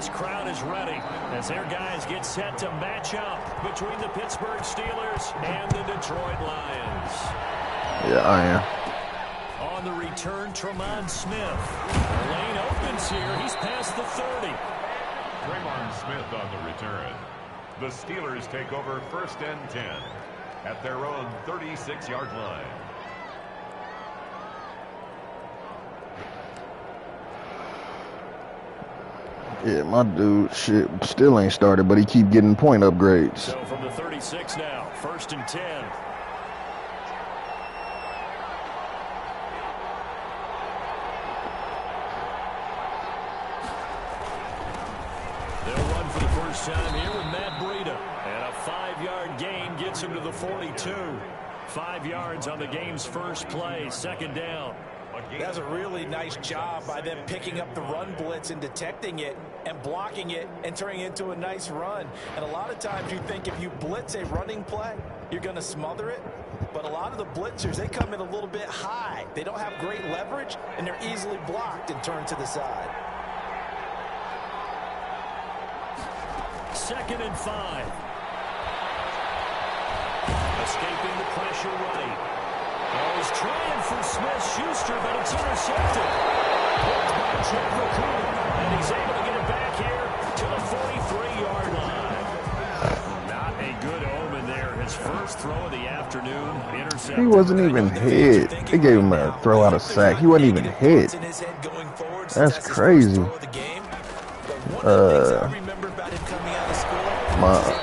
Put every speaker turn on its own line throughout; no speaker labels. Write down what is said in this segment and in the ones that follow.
this crowd is ready as their guys get set to match up between the Pittsburgh Steelers and the Detroit Lions.
Yeah, I am.
On the return, Tremont Smith. The lane opens here. He's past the 30.
Tremont Smith on the return. The Steelers take over 1st and 10 at their own 36-yard line.
Yeah, my dude, shit, still ain't started, but he keep getting point upgrades.
So from the 36 now, 1st and 10. They'll run for the first time here with Matt Breida. And a 5-yard gain gets him to the 42. 5 yards on the game's first play, 2nd down.
That's a really nice job by them picking up the run blitz and detecting it and blocking it and turning it into a nice run. And a lot of times you think if you blitz a running play, you're going to smother it. But a lot of the blitzers, they come in a little bit high. They don't have great leverage, and they're easily blocked and turned to the side.
2nd and 5. Escaping the pressure right. Oh, he's trying for Smith-Schuster, but it's intercepted. Blocked by Trevor Coon, and he's able to get it back here to the 43-yard line. Not a good omen there. His first throw of the afternoon, intercepted.
He wasn't even hit. They gave him a throw out of sack. He wasn't even hit. That's crazy.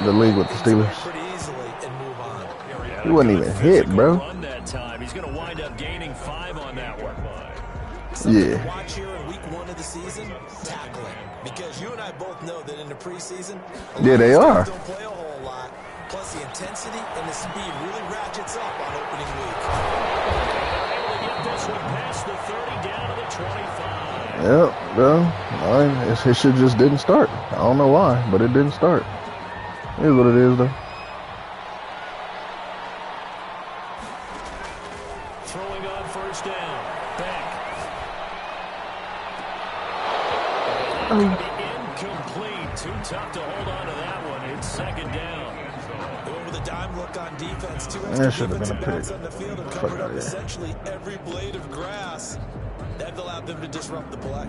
The league with the Steelers. He wasn't even hit, bro.
He's going to wind up gaining 5 on that one.
Yeah.
Watch here in week 1 of the season, tackling. Because you and I both know that in the preseason,
yeah, they are.
Don't play a whole lot. Plus the intensity and the speed really ratchets up on opening week.
Able to get this one past the 30 down to the 25.
Yep, bro. It shit just didn't start. I don't know why, but it didn't start. It is what it is, though.
Throwing on 1st down. Back. Incomplete. Too tough to hold on to that one. It's 2nd down.
With a dime look on defense, 2
That should have been a pick.
on the field and covered up essentially every blade of grass. That allowed them to disrupt the play.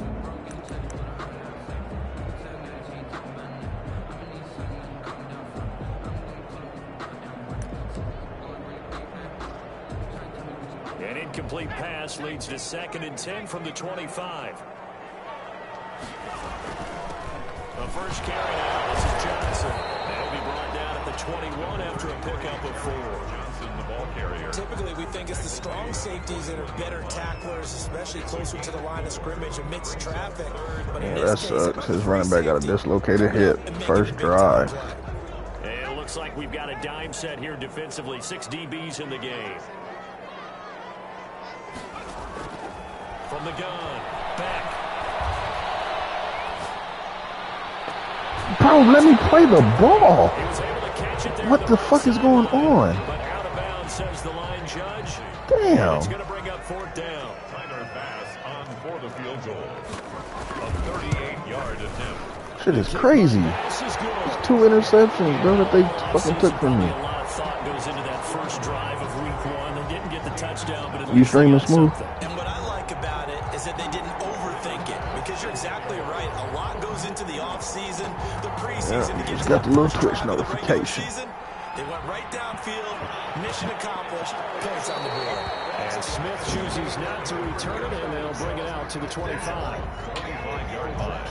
An incomplete pass leads to 2nd and 10 from the 25. The first carry now. This is Johnson. That'll be brought down at the 21 after a pickup of 4.
Johnson, the ball carrier.
Typically, we think it's the strong safeties that are better tacklers, especially closer to the line of scrimmage amidst traffic. But
Yeah, that sucks. His running back got a dislocated hip. First drive.
And it looks like we've got a dime set here defensively. 6 DBs in the game. From the gun, back.
Bro, let me play the ball.
He was able to catch it there.
What the fuck is going on?
But out of bounds, says the line judge.
Damn.
It's going to bring up 4th down.
Tyler Bass on for the field goal. A 38-yard attempt.
Shit is crazy.
This is good.
It's 2 interceptions, bro, that they fucking took from me.
A lot of thought goes into that first drive of week 1. They didn't get the touchdown, but at
You
least they
streaming
got
smooth?
something.
And what I like about it is that they didn't overthink it, because you're exactly right. A lot goes into the offseason, the preseason.
Yeah,
to get
just
to
got
that
the little
first
Twitch
drive of the regular
notification.
season. They went right downfield, mission accomplished, points on the board.
And Smith chooses not to return it, and they'll bring it out to the 25.
25-yard line.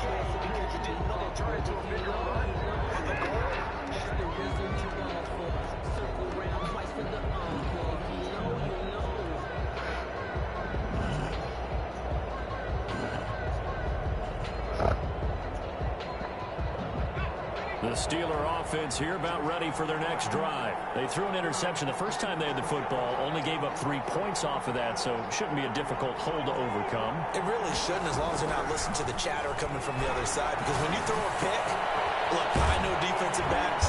The Steeler offense here about ready for their next drive. They threw an interception the first time they had the football, only gave up 3 points off of that, so it shouldn't be a difficult hole to overcome.
It really shouldn't, as long as they're not listening to the chatter coming from the other side, because when you throw a pick, look, I know defensive backs,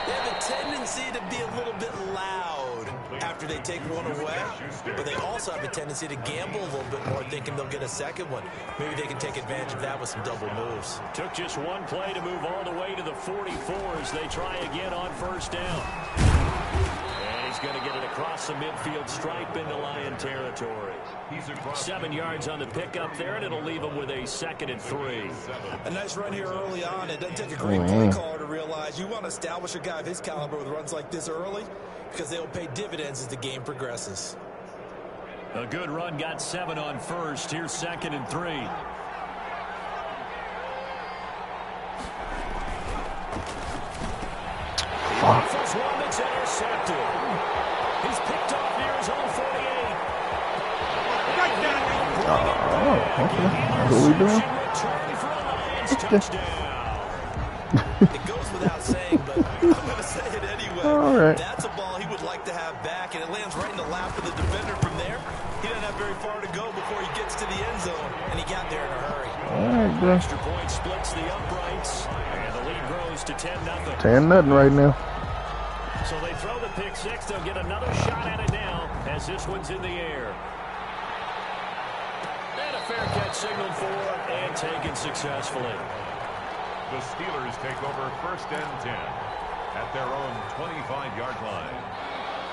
They have a tendency to be a little bit loud after they take one away, but they also have a tendency to gamble a little bit more, thinking they'll get a second one. Maybe they can take advantage of that with some double moves.
Took just one play to move all the way to the 44 as they try again on first down. And he's going to get it across the midfield stripe into Lion territory. 7 yards on the pickup there, and it'll leave him with a 2nd and 3.
A nice run here early on. It doesn't take a great play caller to realize you want to establish a guy of his caliber with runs like this early, because they'll pay dividends as the game progresses.
A good run, got 7 on first. Here's 2nd and 3. Offers one that's intercepted. He's picked off near his own 48.
Okay. That's what we doing?
It goes without saying, but I'm going to say it anyway.
All right.
That's a ball he would like to have back, and it lands right in the lap of the defender from there. He doesn't have very far to go before he gets to the end zone, and he got there in a hurry.
All right, bro.
Extra point splits the uprights, and the lead grows to 10-0.
10-0 right now.
So they throw the pick six. They'll get another shot at it now as this one's in the air. And a fair catch signaled for and taken successfully.
The Steelers take over 1st and 10 at their own 25-yard line.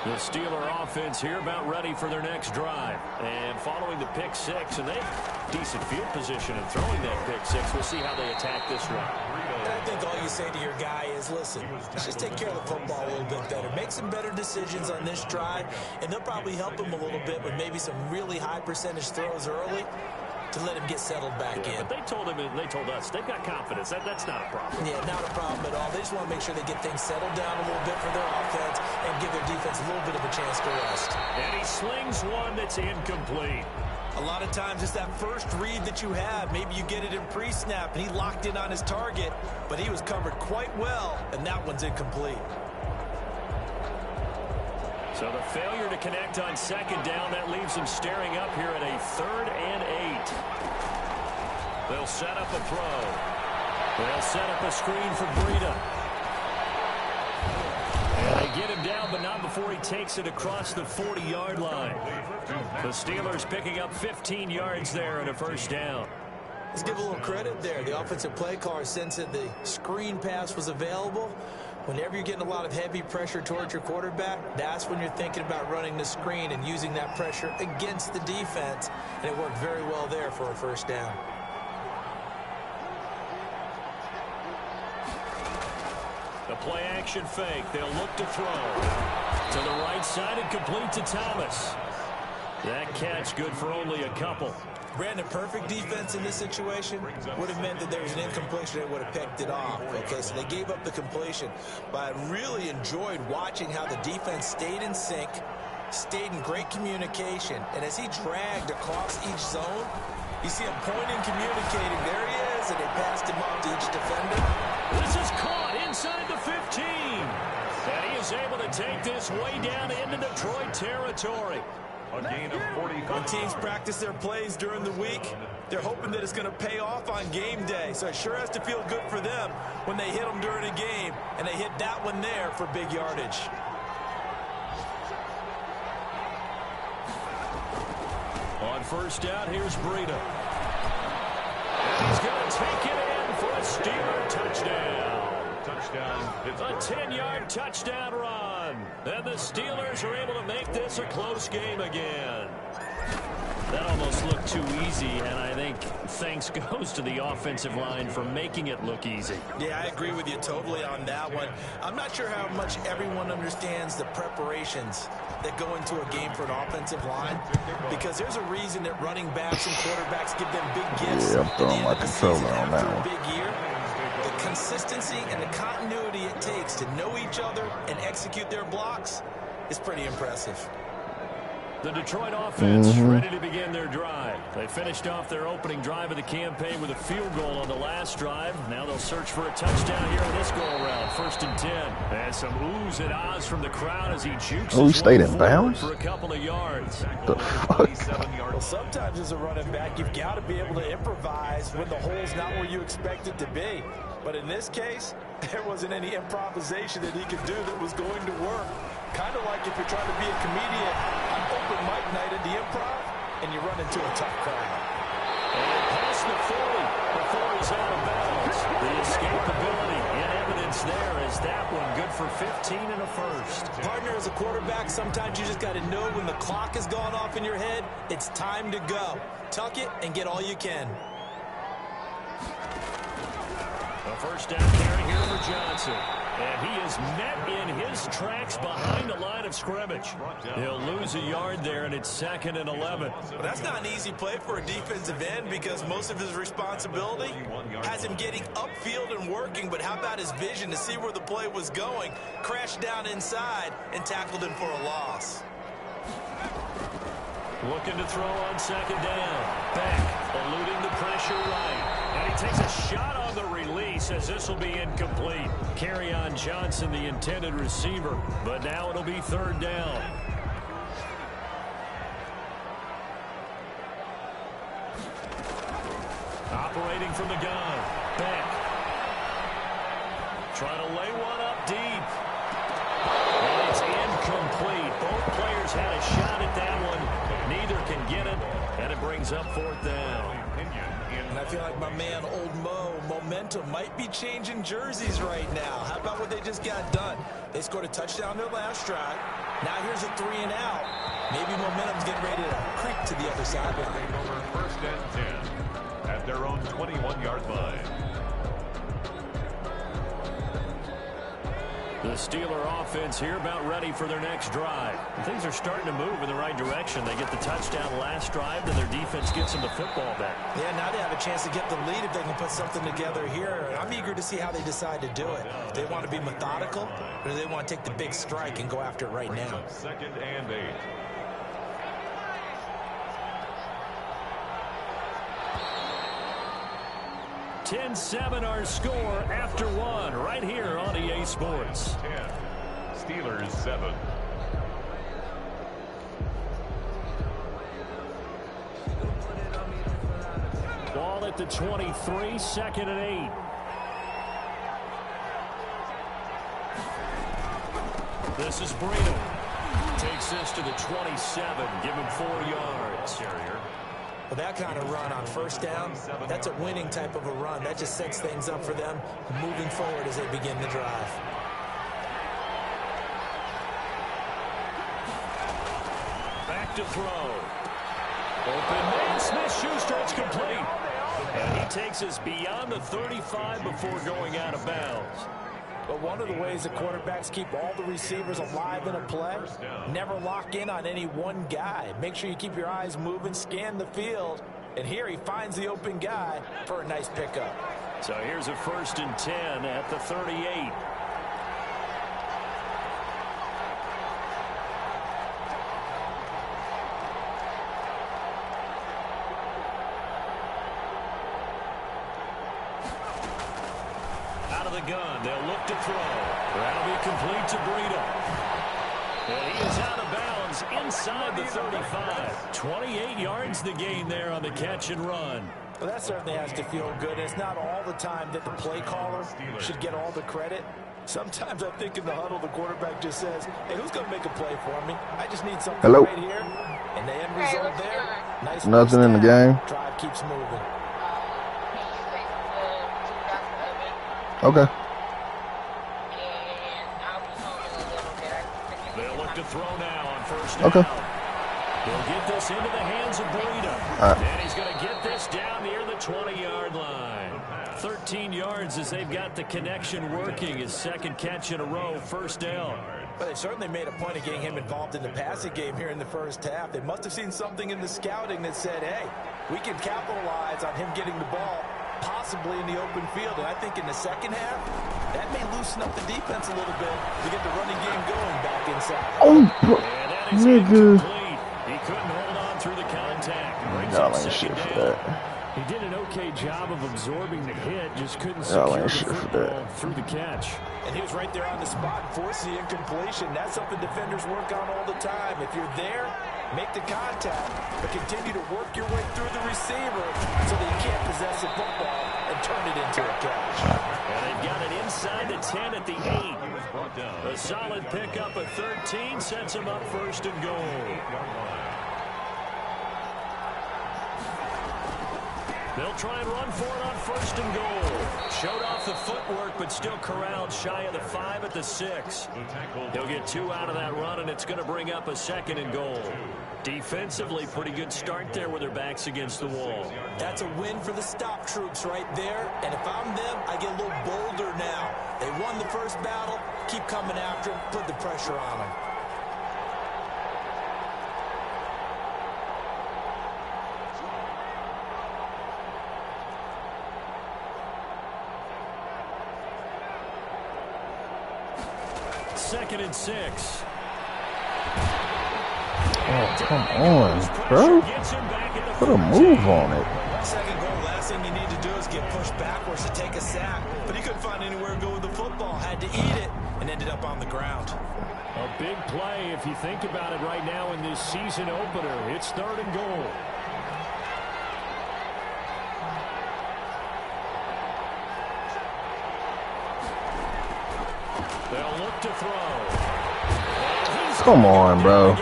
The Steeler offense here about ready for their next drive. And following the pick six, and they decent field position in throwing that pick six. We'll see how they attack this one.
I think all you say to your guy is, listen, let's just take care of the football a little bit better. Make some better decisions on this drive, and they'll probably help him a little bit with maybe some really high percentage throws early to let him get settled back in.
But they told him, and they told us, they've got confidence. That's not a problem.
Yeah, not a problem at all. They just want to make sure they get things settled down a little bit for their offense and give their defense a little bit of a chance to rest.
And he slings one that's incomplete.
A lot of times it's that first read that you have. Maybe you get it in pre-snap, and he locked in on his target, but he was covered quite well, and that one's incomplete.
So the failure to connect on 2nd down, that leaves them staring up here at a 3rd and 8. They'll set up a throw. They'll set up a screen for Breida. And they get him down, but not before he takes it across the 40-yard line. The Steelers picking up 15 yards there and a 1st down.
Let's give a little credit there. The offensive play caller sensed that the screen pass was available. Whenever you're getting a lot of heavy pressure towards your quarterback, that's when you're thinking about running the screen and using that pressure against the defense. And it worked very well there for a 1st down.
The play action fake. They'll look to throw. To the right side and complete to Thomas. That catch good for only a couple.
Brandon, perfect defense in this situation would have meant that there was an incompletion and would have picked it off. Okay, so they gave up the completion. But I really enjoyed watching how the defense stayed in sync, stayed in great communication. And as he dragged across each zone, you see him pointing, communicating. There he is, and they passed him up to each defender.
This is caught inside the 15. And he is able to take this way down into Detroit territory.
A gain of 45.
When teams practice their plays during the week, they're hoping that it's going to pay off on game day. So it sure has to feel good for them when they hit them during a game, and they hit that one there for big yardage.
On 1st down, here's Breida. He's going to take it in for a Steeler touchdown.
Touchdown.
A 10-yard touchdown run. And the Steelers are able to make this a close game again. That almost looked too easy, and I think thanks goes to the offensive line for making it look easy.
Yeah, I agree with you totally on that one. I'm not sure how much everyone understands the preparations that go into a game for an offensive line, because there's a reason that running backs and quarterbacks give them big gifts.
Yeah, I'm throwing my controller on that one.
Big year. The consistency and the continuity it takes to know each other and execute their blocks is pretty impressive.
The Detroit offense ready to begin their drive. They finished off their opening drive of the campaign with a field goal on the last drive. Now they'll search for a touchdown here in this go-around. 1st and 10. And some oohs and ahs from the crowd as he jukes
he stayed in bounds
for a couple of yards.
The fuck?
Well, sometimes as a running back, you've got to be able to improvise when the hole's not where you expect it to be. But in this case, there wasn't any improvisation that he could do that was going to work. Kind of like if you're trying to be a comedian on open mic night at the Improv and you run into a tough crowd.
And past the 40 before he's out of bounds. The escapability in evidence there is that one good for 15 and a first.
Partner, as a quarterback, sometimes you just got to know when the clock has gone off in your head, it's time to go. Tuck it and get all you can.
A first down carry here for Johnson. And he is met in his tracks behind the line of scrimmage. He'll lose a yard there, and it's 2nd and 11.
Well, that's not an easy play for a defensive end because most of his responsibility has him getting upfield and working. But how about his vision to see where the play was going? Crashed down inside and tackled him for a loss.
Looking to throw on 2nd down. Back, eluding the pressure right. And he takes a shot on the release as this will be incomplete. Carry on Johnson, the intended receiver. But now it'll be 3rd down. Operating from the gun. Back. Trying to lay one up deep. And it's incomplete. Both players had a shot at that one. Neither can get it. And it brings up 4th down.
And I feel like my man, Old Mo, momentum might be changing jerseys right now. How about what they just got done? They scored a touchdown their last drive. Now here's a 3 and out. Maybe momentum's getting ready to creep to the other sideline.
Over 1st and 10 at their own 21-yard line.
The Steeler offense here about ready for their next drive. Things are starting to move in the right direction. They get the touchdown last drive, then their defense gets them the football back.
Yeah, now they have a chance to get the lead if they can put something together here. I'm eager to see how they decide to do it. Do they want to be methodical, or do they want to take the big strike and go after it right now?
2nd and 8.
$10-7 our score after 1 right here on EA Sports.
10. Steelers 7.
Ball at the 23, 2nd and 8. This is Breeden. Takes this to the 27. Give him 4 yards.
Well, that kind of run on 1st down, that's a winning type of a run. That just sets things up for them moving forward as they begin the drive.
Back to throw. Open man, Smith-Schuster, it's complete. And he takes us beyond the 35 before going out of bounds.
But one of the ways the quarterbacks keep all the receivers alive in a play, never lock in on any one guy. Make sure you keep your eyes moving, scan the field. And here he finds the open guy for a nice pickup.
So here's a 1st and 10 at the 38. Out of the gun, they'll look to throw. That'll be complete to Breeden. And he is out of bounds inside the 35. 28 yards the gain there on the catch and run.
Well, that certainly has to feel good. It's not all the time that the play caller should get all the credit. Sometimes I think in the huddle, the quarterback just says, hey, who's going to make a play for me? I just need something right here. And the end result there, nice.
Nothing in the game.
Drive keeps moving.
Okay.
They'll look to throw now on 1st down.
Okay.
He'll get this into the hands of Breeden.
Right.
And he's going to get this down near the 20-yard line. 13 yards as they've got the connection working. His 2nd catch in a row, 1st down.
But they certainly made a point of getting him involved in the passing game here in the 1st half. They must have seen something in the scouting that said, hey, we can capitalize on him getting the ball possibly in the open field. And I think in the 2nd half, that may loosen up the defense a little bit to get the running game going back inside.
Oh,
And that is incomplete. He couldn't hold on through the contact.
Y'all ain't shit for that.
He did an okay job of absorbing the hit, just couldn't
Y'all
secure
ain't
the
shit for
football
that.
through the catch.
And he was right there on the spot, forcing the incompletion. That's something defenders work on all the time. If you're there, make the contact, but continue to work your way through the receiver so that you can't possess the football and turn it into a catch.
And
brought down.
A solid pickup of 13 sets him up first and goal. They'll try and run for it on first and goal. Showed off the footwork, but still corralled shy of the 5 at the 6. He'll get 2 out of that run, and it's going to bring up a second and goal. Defensively, pretty good start there with their backs against the wall.
That's a win for the stop troops right there. And if I'm them, I get a little bolder now. They won the first battle. Keep coming after them. Put the pressure on them.
Second and 6.
Oh, come on, bro. Put a move on it.
Second goal, last thing you need to do is get pushed backwards to take a sack. But he couldn't find anywhere to go with the football. Had to eat it and ended up on the ground.
A big play if you think about it right now in this season opener. It's third and goal. They'll look to throw.
Come on, bro.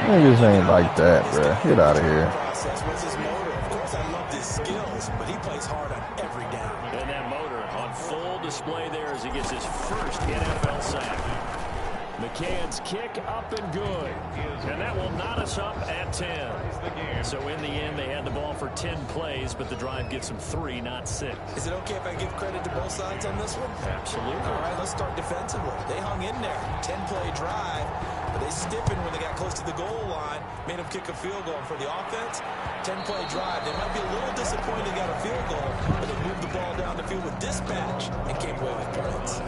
Niggas ain't like that, bro. Get out of here.
Process was his motor. Of course, I love his skills, but he plays hard on every down.
And that motor on full display there as he gets his first NFL sack. McCann's kick up and good. And that will knot us up at 10. So in the end, they had the ball for 10 plays, but the drive gets them 3, not 6.
Is it okay if I give credit to both sides on this one?
Absolutely.
All right, let's start defensively. They hung in there. 10-play drive, but they stiffened when they got close to the goal line, made them kick a field goal. And for the offense, 10-play drive. They might be a little disappointed they got a field goal, but they moved the ball down the field with dispatch and came away with points.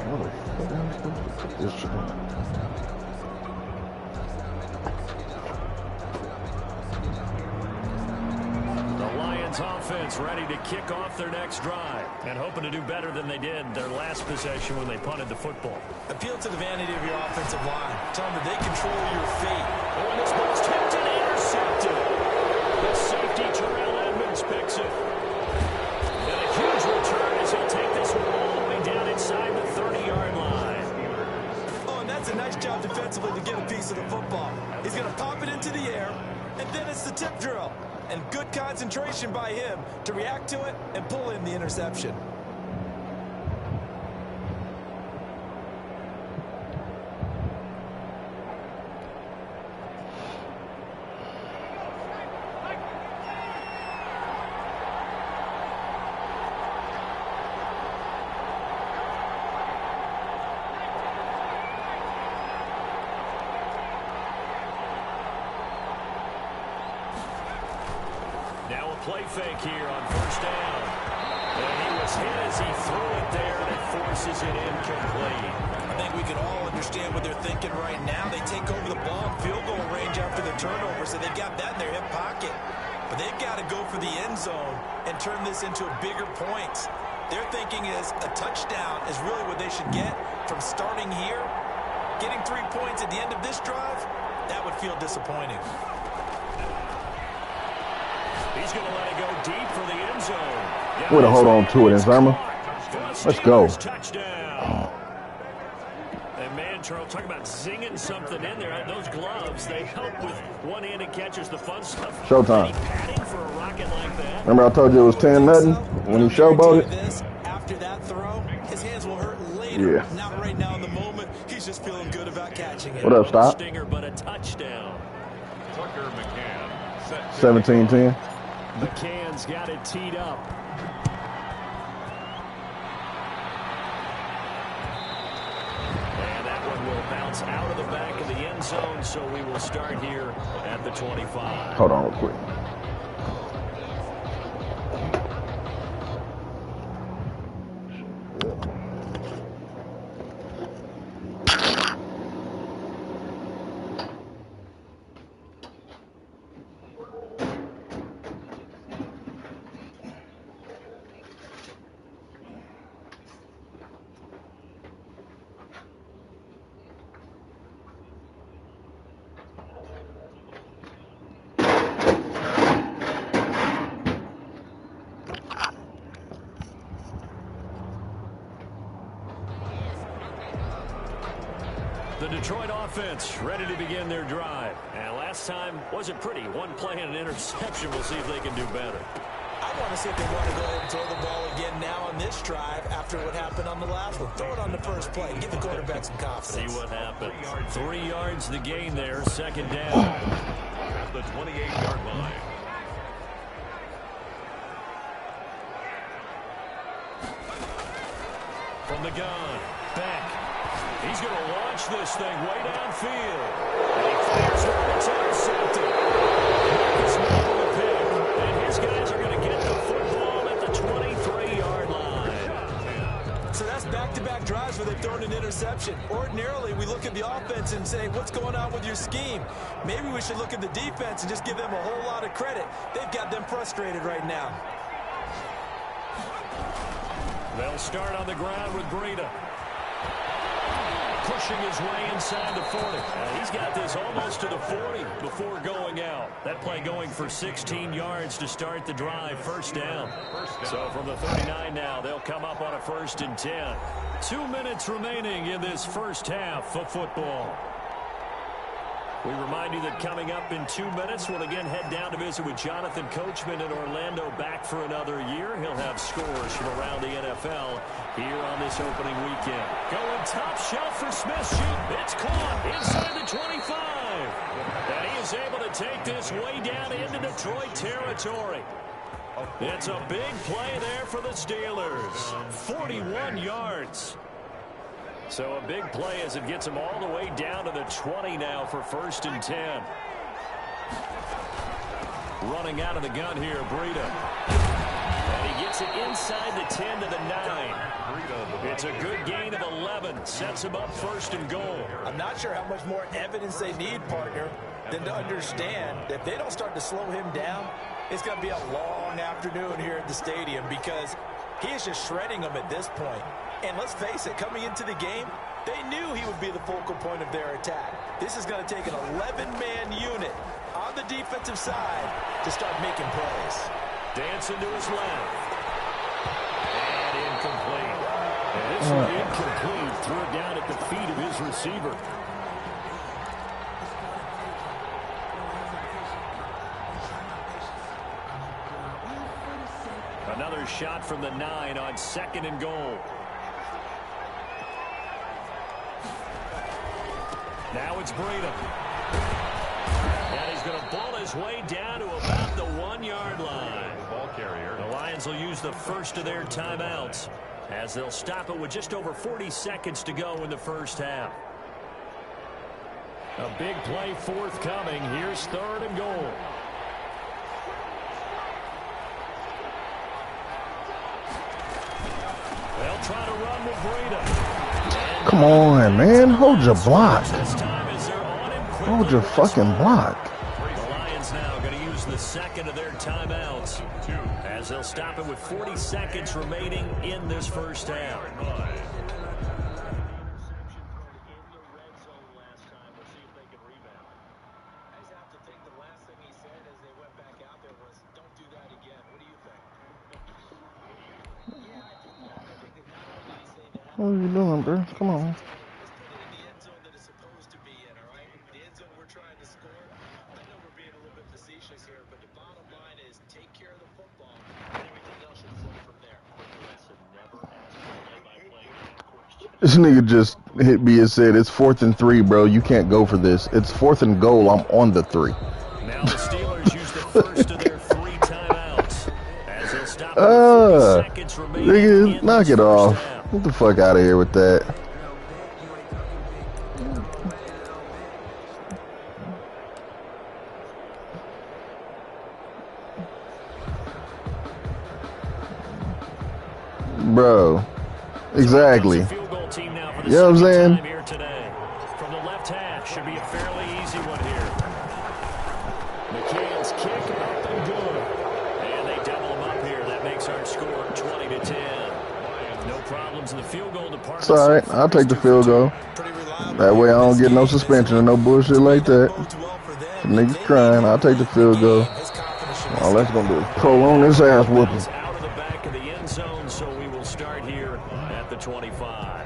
What the fuck am I supposed to put this shit in?
The Lions offense ready to kick off their next drive and hoping to do better than they did their last possession when they punted the football.
Appeal to the vanity of your offensive line. Tell them that they control your fate.
Oh, and this ball's tipped and intercepted. The safety, Terrell Edmonds, picks it. And a huge return as he'll take this one all the way down inside the 30-yard line.
Oh, and that's a nice job defensively to get a piece of the football. He's going to pop it into the air, and then it's the tip drill. And good concentration by him to react to it and pull in the interception.
Play fake here on first down. And he was hit as he threw it there, and it forces it incomplete.
I think we can all understand what they're thinking right now. They take over the ball in field goal range after the turnover, so they've got that in their hip pocket. But they've got to go for the end zone and turn this into a bigger point. Their thinking is a touchdown is really what they should get from starting here. Getting 3 points at the end of this drive, that would feel disappointing.
He's going to let it go deep for the end zone.
Way to hold on to it, Inzerma. Let's go.
Touchdown. And man, Charles, talk about zinging something in there. Those gloves, they help with one-handed catches, the fun stuff.
Showtime.
Padding for a rocket like that.
Remember I told you it was 10-0 when he showboated?
After that throw, his hands will hurt later.
Yeah.
Not right now in the moment. He's just feeling good about catching it.
What up, Stop?
Stinger, but a touchdown.
Tucker McCann set
17-10.
McCann's got it teed up. And that one will bounce out of the back of the end zone, so we will start here at the 25.
Hold on real quick.
The Detroit offense ready to begin their drive. And last time wasn't pretty. One play and an interception. We'll see if they can do better.
I want to see if they want to go ahead and throw the ball again now on this drive after what happened on the last one. Throw it on the first play. Give the quarterback some confidence.
See what happens. 3 yards the gain there. Second down.
At the 28-yard line.
From the gun. Back. He's going to launch this thing way downfield. And he fires one. It's intercepted. It's not a pick. And his guys are going to get the football at the 23-yard line.
So that's back-to-back drives where they've thrown an interception. Ordinarily, we look at the offense and say, what's going on with your scheme? Maybe we should look at the defense and just give them a whole lot of credit. They've got them frustrated right now.
They'll start on the ground with Breida. Pushing his way inside the 40. He's got this almost to the 40 before going out. That play going for 16 yards to start the drive. First down. So from the 39 now, they'll come up on a 1st and 10. 2 minutes remaining in this first half of football. We remind you that coming up in 2 minutes, we'll again head down to visit with Jonathan Coachman in Orlando, back for another year. He'll have scores from around the NFL here on this opening weekend. Going top shelf for Smith. Shoot. It's caught inside the 25. And he is able to take this way down into Detroit territory. It's a big play there for the Steelers. 41 yards. So a big play as it gets him all the way down to the 20 now for 1st and 10. Running out of the gun here, Breida. And he gets it inside the 10 to the 9. It's a good gain of 11. Sets him up 1st and goal.
I'm not sure how much more evidence they need, partner, than to understand that if they don't start to slow him down, it's going to be a long afternoon here at the stadium because he is just shredding them at this point. And let's face it, coming into the game, they knew he would be the focal point of their attack. This is going to take an 11-man unit on the defensive side to start making plays.
Dancing to his left. And incomplete. And this one incomplete. Threw it down at the feet of his receiver. Another shot from the 9 on 2nd and goal. Now it's Breida. And he's going to ball his way down to about the 1-yard line.
Ball carrier.
The Lions will use the first of their timeouts as they'll stop it with just over 40 seconds to go in the first half. A big play forthcoming. Here's 3rd and goal. They'll try to run with Breida.
Come on, man. Hold your block. Hold your fucking block.
The Lions now going to use the 2nd of their timeouts as they'll stop it with 40 seconds remaining in this first half.
What are you doing, bro? Come on. This nigga just hit me and said, it's 4th and 3, bro. You can't go for this. It's 4th and goal. I'm on the 3.
Now the Steelers use the first of their 3 timeouts as they'll stop with 40 seconds remaining.
Nigga, knock it off. Get the fuck out of here with that. Bro. Exactly. You know what I'm saying?
From the left half, should be a fairly easy one here. McCann's kick up and good. And they double him up here. That makes our score 20-10. No problems in the field goal department.
It's all right. I'll take the field goal. That way I don't get no suspension or no bullshit like that. Some niggas crying. I'll take the field goal. All that's going to do is prolong this ass whooping.
Out of the back of the end zone, so we will start here at the 25.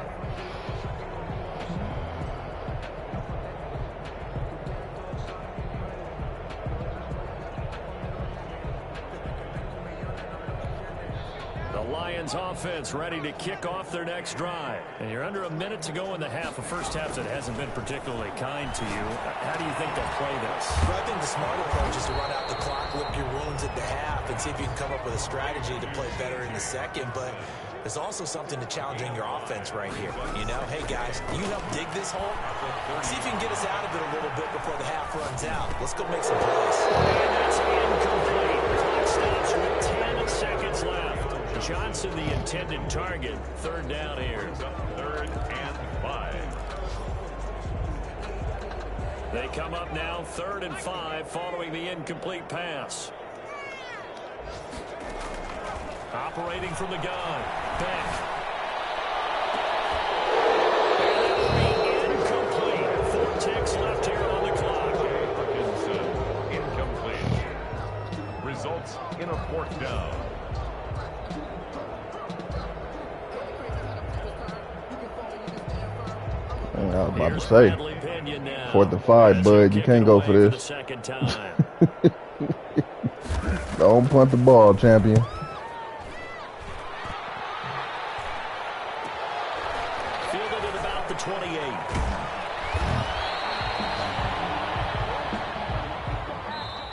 The Lions offense ready to kick off their next drive. And you're under a minute to go in the half. A first half that hasn't been particularly kind to you. How do you think they'll play this?
Well, I think the smart approach is to run out the clock, lick your wounds at the half, and see if you can come up with a strategy to play better in the second. But there's also something to challenging your offense right here. You know, hey, guys, you help dig this hole. See if you can get us out of it a little bit before the half runs out. Let's go make some plays.
And that's incomplete. Clock stops with 10 seconds left. Johnson, the intended target. Third down here.
Third and 5.
They come up now, 3rd and 5, following the incomplete pass. Operating from the gun. Beck. And that will be incomplete. 4 ticks left here on the clock.
Incomplete. Results in a 4th down.
I was about to say, 4th and 5, bud. You can't go for this. Don't punt the ball, champion.
Fielded at about the 28.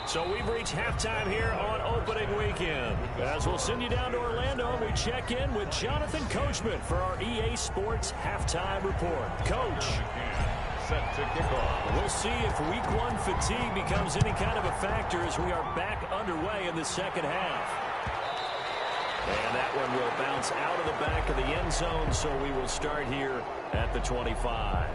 So we've reached halftime here on opening weekend. As we'll send you down to Orlando, we check in with Jonathan Coachman for our EA Sports Halftime Report. Coach.
Set to kick off.
We'll see if week 1 fatigue becomes any kind of a factor as we are back underway in the second half. And that one will bounce out of the back of the end zone, so we will start here at the 25.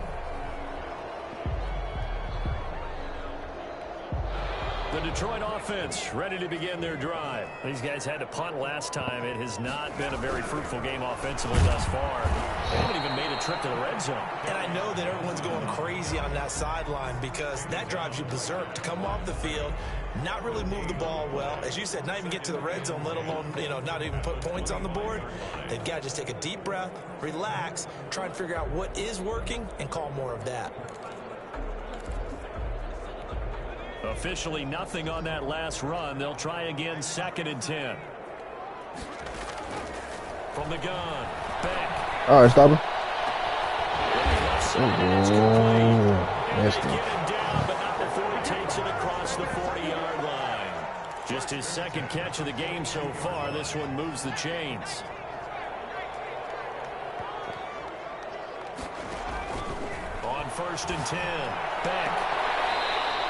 The Detroit offense ready to begin their drive. These guys had to punt last time. It has not been a very fruitful game offensively thus far. They haven't even made a trip to the red zone.
And I know that everyone's going crazy on that sideline because that drives you berserk to come off the field, not really move the ball well. As you said, not even get to the red zone, let alone, not even put points on the board. They've got to just take a deep breath, relax, try and figure out what is working, and call more of that.
Officially nothing on that last run. They'll try again, 2nd and 10. From the gun, Beck.
All right, stop him.
Missed him. Get him down, but not before he takes it across the 40-yard line. Just his 2nd catch of the game so far. This one moves the chains. On 1st and 10, Beck.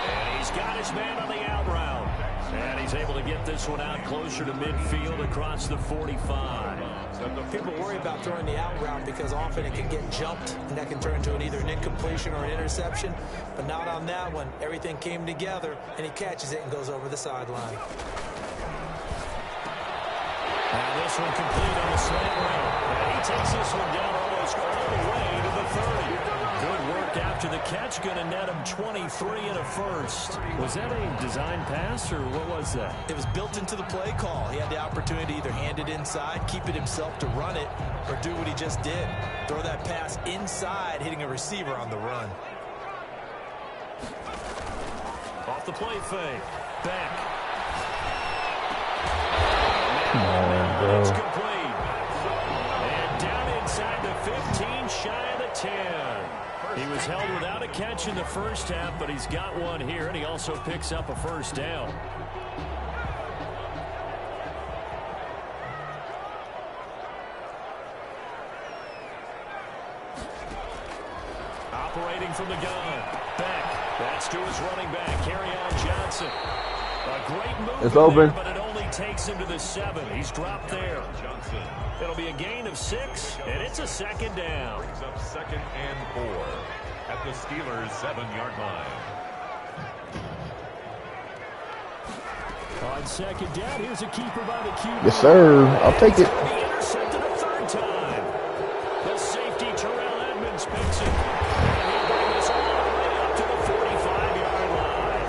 And he's got his man on the out route. And he's able to get this one out closer to midfield across the 45.
People worry about throwing the out route because often it can get jumped, and that can turn into either an incompletion or an interception. But not on that one. Everything came together, and he catches it and goes over the sideline.
And this one complete on the slant route. And he takes this one down almost all the way to the 30. Good work after the catch. Going to net him 23 and a first. Was that a design pass, or what was that?
It was built into the play call. He had the opportunity to either hand it inside, keep it himself to run it, or do what he just did. Throw that pass inside, hitting a receiver on the run.
Off the play fake. Back.
Come on, bro.
It's complete. And down inside the 15, shy of the 10. He was held without a catch in the first half, but he's got one here, and he also picks up a first down. Operating from the gun. Back. That's to his running back, Kerryon Johnson. A great move.
It's open.
There, but it only takes him to the 7. He's dropped there.
Johnson.
It'll be a gain of 6, and it's a 2nd down.
Brings up 2nd and 4 at the Steelers' 7-yard line.
On 2nd down, here's a keeper by the QB.
Yes, sir. I'll take it.
Be intercepted a 3rd time. The safety, Terrell Edmonds, picks it. And he'll bring this all the way up to the 45-yard line.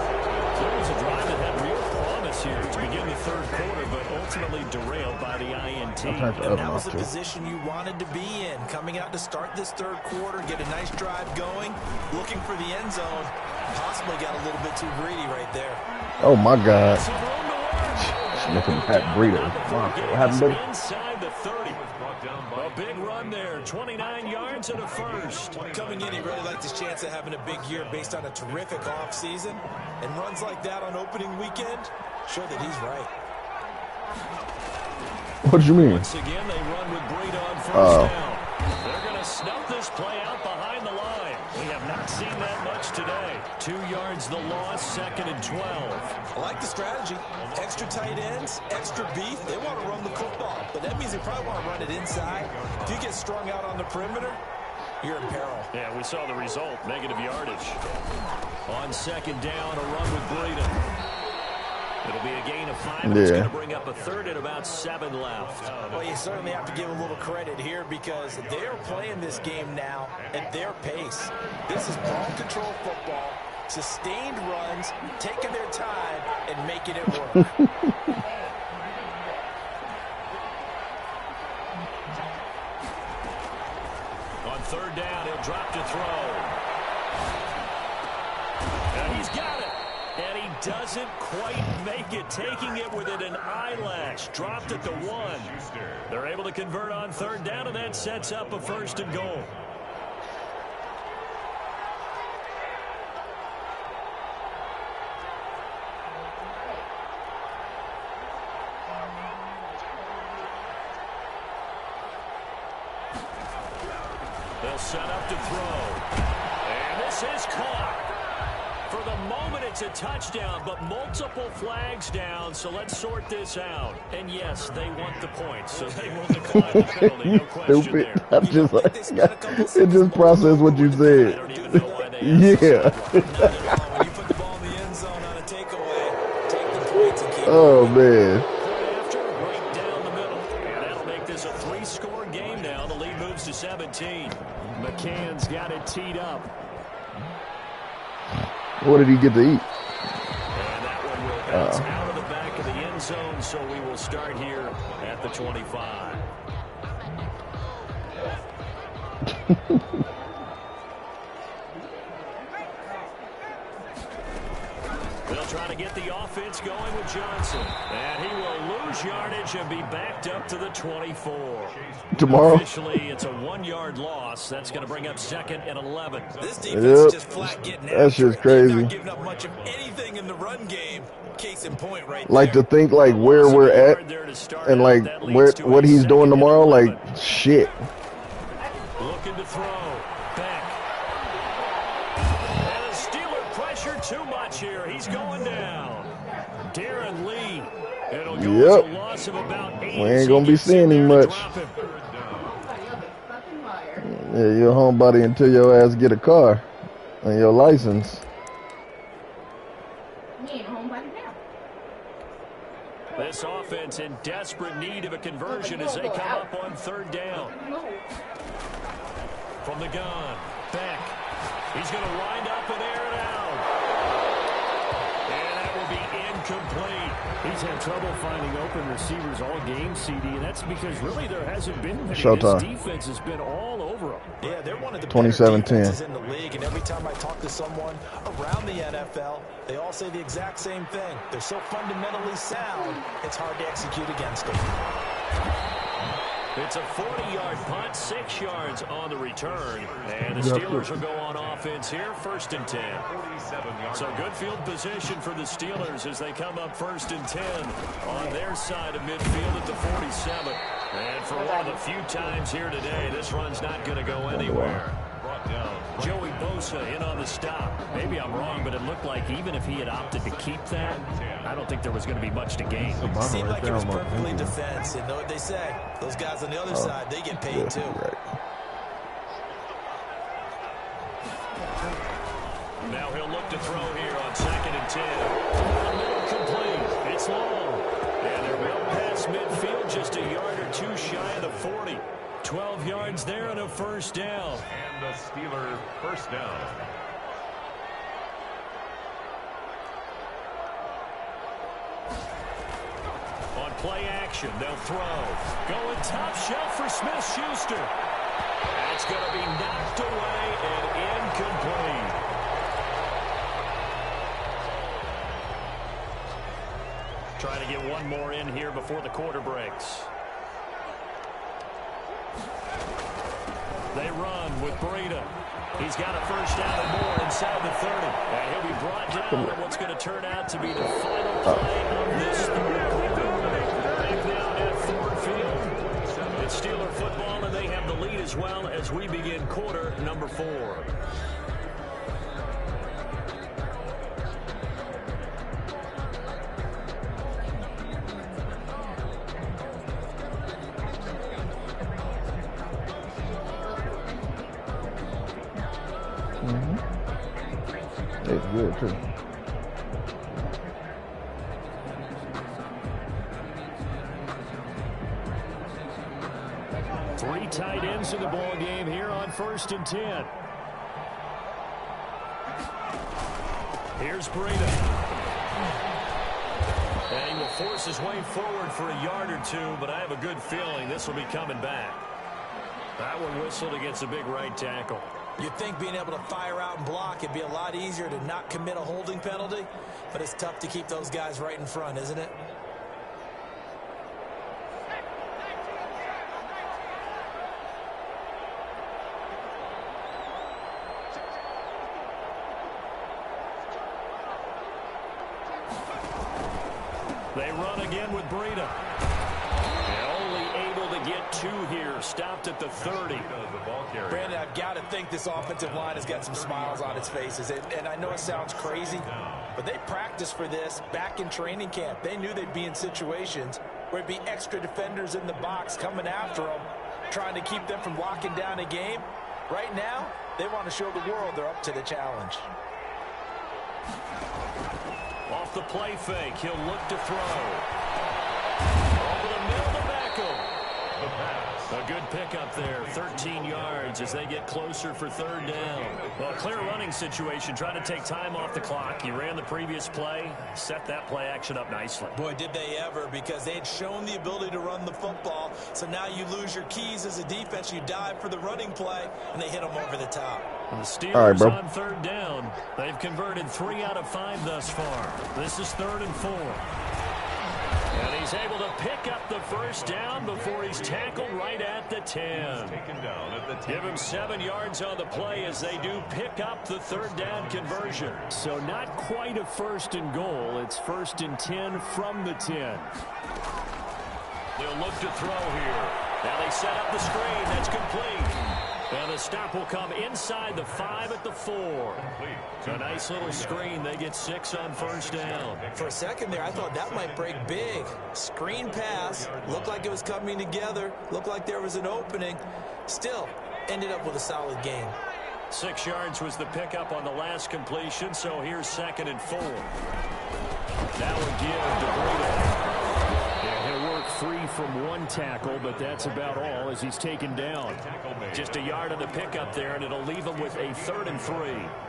So it was a drive that had real promise here to begin the 3rd quarter, but ultimately derailed by the INT.
And that was the position you wanted to be in. Coming out to start this 3rd quarter, get a nice drive going, looking for the end zone. Possibly got a little bit too greedy right there.
Oh, my God. Smith and Pat Breeder. What happened, buddy?
Inside the 30. A big run there, 29 yards and a first.
Coming in, he really liked his chance of having a big year based on a terrific offseason. And runs like that on opening weekend show that he's right.
What do you mean?
Once again, they run with Breida on first down. They're going to snuff this play out behind the line. We have not seen that much today. 2 yards the loss, 2nd and 12.
I like the strategy. Extra tight ends, extra beef. They want to run the football, but that means they probably want to run it inside. If you get strung out on the perimeter, you're in peril.
Yeah, we saw the result, negative yardage. On 2nd down, a run with Breida. It'll be a gain of 5, and it's going to bring up a 3rd and about 7 left.
Well, you certainly have to give a little credit here because they're playing this game now at their pace. This is ball control football, sustained runs, taking their time, and making it work.
On 3rd down, he'll drop to throw. And he's got it. And he doesn't quite make it, taking it within an eyelash. Dropped at the 1. They're able to convert on 3rd down, and that sets up a 1st and goal. They'll set up to throw. And this is caught. For the moment, it's a touchdown, but multiple flags down, so let's sort this out. And yes, they want the points, so they will decline the penalty, no question there.
I'm just like, it just processed what you said.
I don't even know why they
Yeah.
When you put the ball in the end zone on a takeaway, take the points and keep
Oh, man.
after, right down the middle. And that'll make this a 3-score game now. The lead moves to 17. McCann's got it teed up.
What did he get to eat?
And that one will bounce out of the back of the end zone, so we will start here at the 25. They'll try to get the offense going with Johnson. And he will lose yardage and be backed up to the 24.
Tomorrow?
Officially, it's a 1-yard loss. That's going to bring up 2nd and 11.
This defense is just flat getting after
That's just
it.
crazy.
They're not giving up much of anything in the run game. Case in point right
Like
there.
to think like where we're at and like what he's doing tomorrow, like shit.
Looking to throw. Back. And the Steeler pressure too much here. He's going down. Darren Lee. It'll go as a loss of about 8.
We ain't gonna be seeing him much. Yeah, you're a homebody until your ass get a car and your license.
This offense in desperate need of a conversion as they come up on 3rd down. From the gun, Beck. He's going to wind up and air it out. And that will be incomplete.
He's had trouble finding open receivers all game, CD, and that's because really there hasn't been many.
Showtime.
This defense has been all over him.
Yeah, they're one of the
27-10.
better defenses in the league, and every time I talk to someone around the NFL, they all say the exact same thing. They're so fundamentally sound, it's hard to execute against them.
It's a 40-yard punt, 6 yards on the return. And the Steelers will go on offense here, 1st and 10. So good field position for the Steelers as they come up 1st and 10 on their side of midfield at the 47. And for one of the few times here today, this run's not going to go anywhere. Joey Bosa in on the stop. Maybe I'm wrong, but it looked like even if he had opted to keep that, I don't think there was going to be much to gain.
It seemed like it was perfectly defense. And know what they say? Those guys on the other side, they get paid too.
Right.
Now he'll look to throw here on 2nd and 10. Middle complete. It's long. And they're well past midfield, just a yard or 2 shy of the 40. 12 yards there and a 1st down.
And the Steelers 1st down.
On play action, they'll throw. Going top shelf for Smith-Schuster. That's going to be knocked away and incomplete.
Trying to get one more in here before the quarter breaks. They run with Breida. He's got a first down and more inside the 30. And he'll be brought down at what's going to turn out to be the final play of this third quarter. Back now at Ford Field. It's Steeler football, and they have the lead as well as we begin quarter number 4.
It's good, too.
Three tight ends in the ball game here on 1st and 10. Here's Breida. And he will force his way forward for a yard or two, but I have a good feeling this will be coming back. That one whistled against a big right tackle.
You'd think being able to fire out and block, it'd be a lot easier to not commit a holding penalty, but it's tough to keep those guys right in front, isn't it?
They run again with Breida. Only able to get 2 here. Stopped at the 30.
Brandon, I've got to think this offensive line has got some smiles on its faces. And I know it sounds crazy, but they practiced for this back in training camp. They knew they'd be in situations where it'd be extra defenders in the box coming after them, trying to keep them from locking down a game. Right now, they want to show the world they're up to the challenge.
Off the play fake, he'll look to throw. Over the middle to Beckham.
The pass.
A good pickup there, 13 yards as they get closer for 3rd down. Well, a clear running situation, trying to take time off the clock. He ran the previous play, set that play action up nicely.
Boy, did they ever, because they had shown the ability to run the football. So now you lose your keys as a defense. You dive for the running play, and they hit them over the top.
And the Steelers on 3rd down. They've converted 3 out of 5 thus far. This is 3rd and 4. And he's able to pick up the first down before he's tackled right at the 10.
Taken down at the 10.
Give him 7 yards on the play as they do pick up the 3rd down conversion. So not quite a 1st and goal. It's 1st and 10 from the 10. They'll look to throw here. Now they set up the screen. That's complete. And the stop will come inside the 5 at the 4. A nice little screen. They get 6 on 1st down.
For a second there, I thought that might break big. Screen pass. Looked like it was coming together. Looked like there was an opening. Still, ended up with a solid game.
6 yards was the pickup on the last completion, so here's 2nd and 4. That would give to Breida. He'll work free from 1 tackle, but that's about all as he's taken down. Just a yard on the pickup there, and it'll leave him with a 3rd and 3.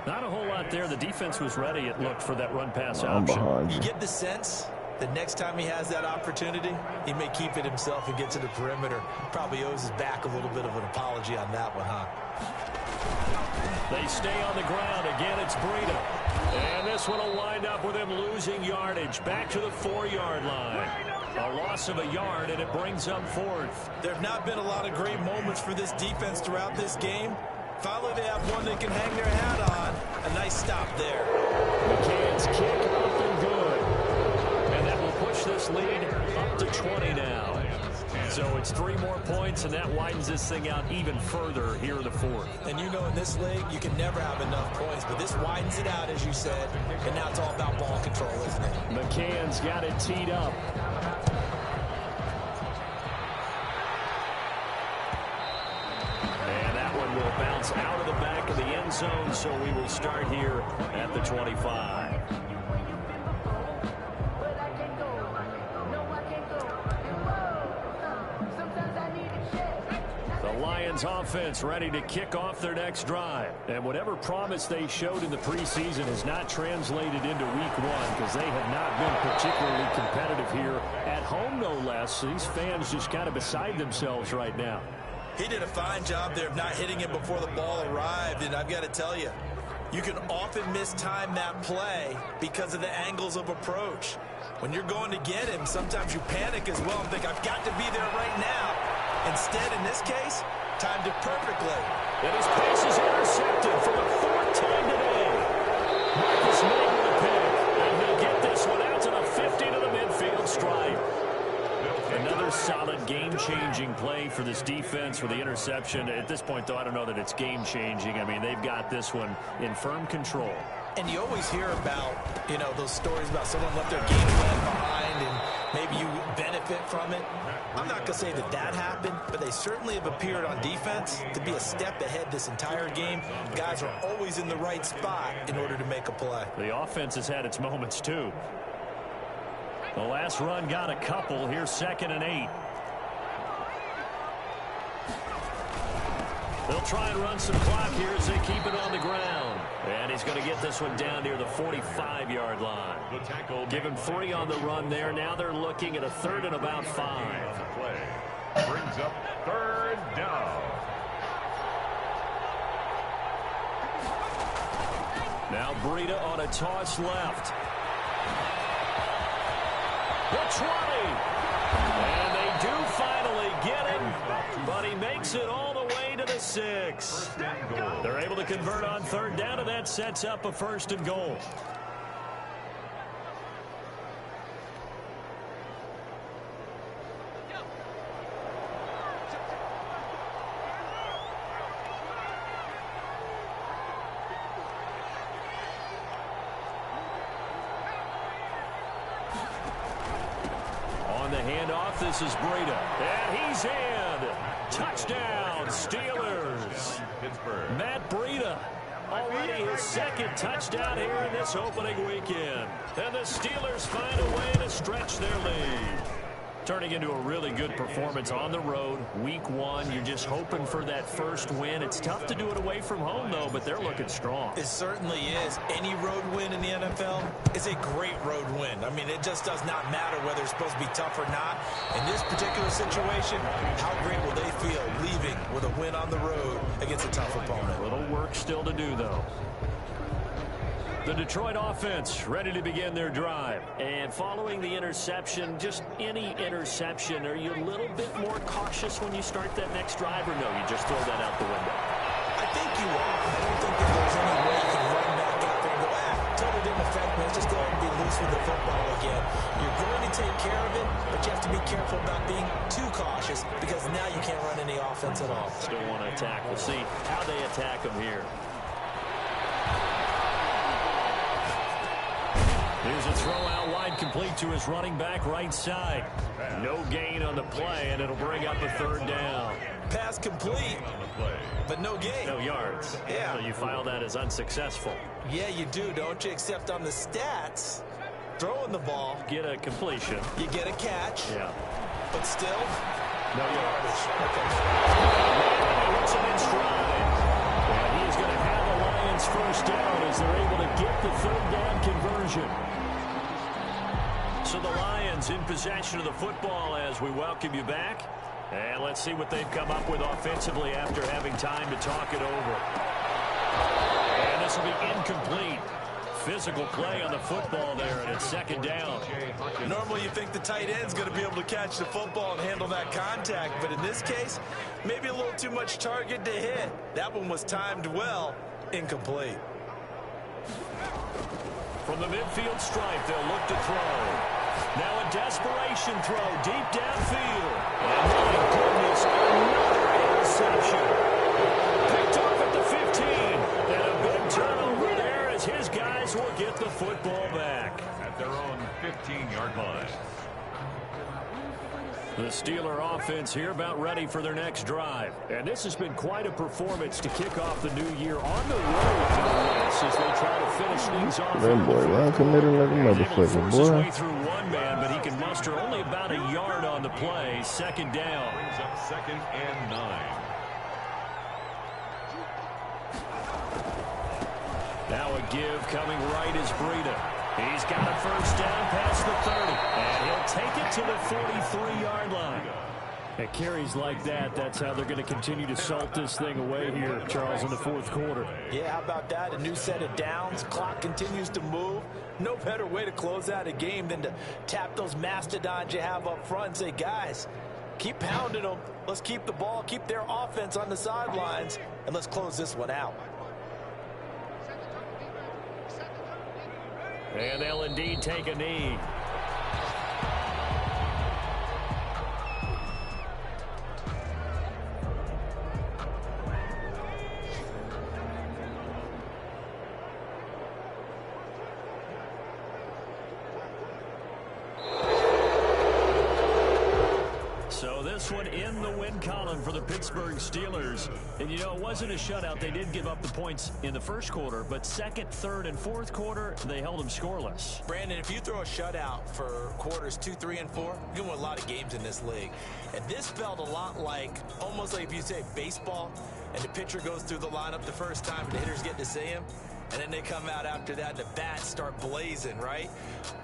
Not a whole lot there. The defense was ready, it looked, for that run-pass option.
You get the sense that next time he has that opportunity, he may keep it himself and get to the perimeter. Probably owes his back a little bit of an apology on that one, huh?
They stay on the ground. Again, it's Breida. And this one will wind up with him losing yardage. Back to the 4-yard line. A loss of a yard, and it brings up 4th.
There have not been a lot of great moments for this defense throughout this game. Finally, they have one they can hang their hat on. A nice stop there.
McCann's kick up and good. And that will push this lead up to 20 now. So it's 3 more points, and that widens this thing out even further here in the 4th.
And you know in this league, you can never have enough points, but this widens it out, as you said, and now it's all about ball control, isn't it?
McCann's got it teed up. And that one will bounce out of the back of the end zone, so we will start here at the 25. Lions offense ready to kick off their next drive. And whatever promise they showed in the preseason has not translated into week 1 because they have not been particularly competitive here at home, no less. These fans just kind of beside themselves right now.
He did a fine job there of not hitting him before the ball arrived, and I've got to tell you, You can often mistime that play because of the angles of approach. When you're going to get him, sometimes you panic as well and think, I've got to be there right now. Instead, in this case, timed it perfectly.
And his pass is intercepted for the 4th time today. Marcus May with a pick. And he'll get this one out to the 50 to the midfield stripe. Another solid game-changing play for this defense for the interception. At this point, though, I don't know that it's game-changing. I mean, they've got this one in firm control.
And you always hear about, you know, those stories about someone left their game plan behind and maybe you benefit from it. I'm not going to say that that happened, but they certainly have appeared on defense to be a step ahead this entire game. Guys are always in the right spot in order to make a play.
The offense has had its moments, too. The last run got a couple. Here's 2nd and 8. They'll try and run some clock here as they keep it on the ground. And he's going to get this one down near the 45-yard line. Give him 3 on the run there. Now they're looking at a 3rd and about 5.
Play brings up 3rd down.
Now Breida on a toss left. The 20. And they do finally get him, but he makes it all the way to the 6. They're able to convert on 3rd down, and that sets up a 1st and goal. On the handoff, this is Breida. And he's in. Touchdown, Steelers. Matt Breida, already his 2nd touchdown here in this opening weekend. And the Steelers find a way to stretch their lead. Turning into a really good performance on the road. Week 1, you're just hoping for that first win. It's tough to do it away from home, though, but they're looking strong.
It certainly is. Any road win in the NFL is a great road win. I mean, it just does not matter whether it's supposed to be tough or not. In this particular situation, how great will they feel leaving with a win on the road against a tough opponent?
A little work still to do, though. The Detroit offense ready to begin their drive. And following the interception, just any interception, are you a little bit more cautious when you start that next drive, or no, you just throw that out the window?
I think you are. I don't think that there's any way you can run back out there and go, totally didn't affect me. Let's just go ahead and be loose with the football again. You're going to take care of it, but you have to be careful about being too cautious because now you can't run any offense at all.
Still want to attack. We'll see how they attack them here. Here's a throw out wide, complete to his running back right side. No gain on the play, and it'll bring up a 3rd down.
Pass complete, but no gain.
No yards.
Yeah.
So you file that as unsuccessful.
Yeah, you do, don't you? Except on the stats, throwing the ball.
Get a completion.
You get a catch.
Yeah.
But still,
no yardage.
Okay.
He hits him in stride. And he's going to have the Lions first down as they're able to get the 3rd down conversion. So the Lions in possession of the football as we welcome you back. And let's see what they've come up with offensively after having time to talk it over. And this will be incomplete. Physical play on the football there, and it's 2nd down.
Normally you think the tight end's going to be able to catch the football and handle that contact, but in this case, maybe a little too much target to hit. That one was timed well, incomplete.
From the midfield stripe, they'll look to throw. Now a desperation throw deep downfield. And my goodness, another interception. Picked off at the 15. And a big turnover there as his guys will get the football back.
At their own 15-yard line.
The Steeler offense here about ready for their next drive. And this has been quite a performance to kick off the new year on the road to the West as they try to finish things off.
That boy line committed like a motherfucker,
His
boy.
way through one man, but he can muster only about a yard on the play. 2nd down.
Brings up 2nd and 9.
Now a give coming right is Breida. He's got a first down past the 30. And he'll take it to the 43-yard line. At carries like that, that's how they're going to continue to salt this thing away here, Charles, in the fourth quarter.
Yeah, how about that? A new set of downs. Clock continues to move. No better way to close out a game than to tap those mastodons you have up front and say, guys, keep pounding them. Let's keep the ball, keep their offense on the sidelines, and let's close this one out.
And they'll indeed take a knee. So this one in the win column for the Pittsburgh Steelers. And, you know, it wasn't a shutout. They did give up the points in the first quarter, but second, third, and fourth quarter, they held them scoreless.
Brandon, if you throw a shutout for quarters 2, 3, and 4, you can win a lot of games in this league. And this felt a lot like, almost like if you say baseball, and the pitcher goes through the lineup the first time, and the hitters get to see him, and then they come out after that, and the bats start blazing, right?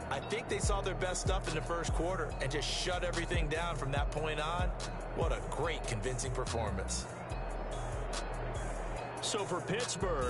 I think they saw their best stuff in the first quarter and just shut everything down from that point on. What a great, convincing performance.
So for Pittsburgh,